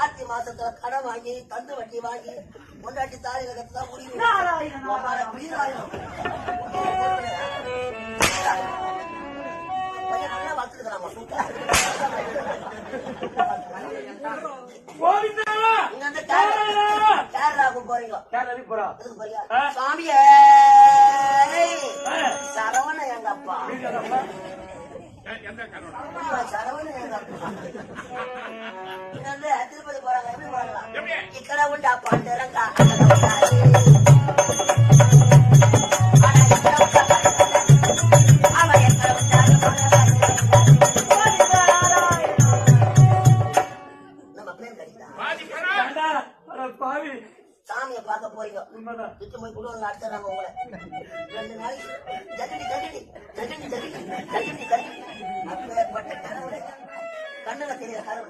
ஆர்த்தி மாசத்துல கடன் வாங்கி தந்து வட்டி வாங்கி கொண்டாட்டி தாலி கட்டத்தான் முடியும். நல்லா வளர்த்துக்கிறாமா கேரளாவுக்கு போறீங்க. சுவாமியே சரவண எங்க அப்பா சரவண எங்க அப்பா திருப்பதி போறாங்க. எப்படி போறாங்க? ఇక్కడ ఉండా పంటరంగా சாமியை பார்க்க போறீங்க. சுத்தி போய் குடும்பம் நடத்துறாங்க உங்களை 2 நாளைக்கு அப்பேற்பட்ட கனவுல கண்ணுல தெரியற கனவு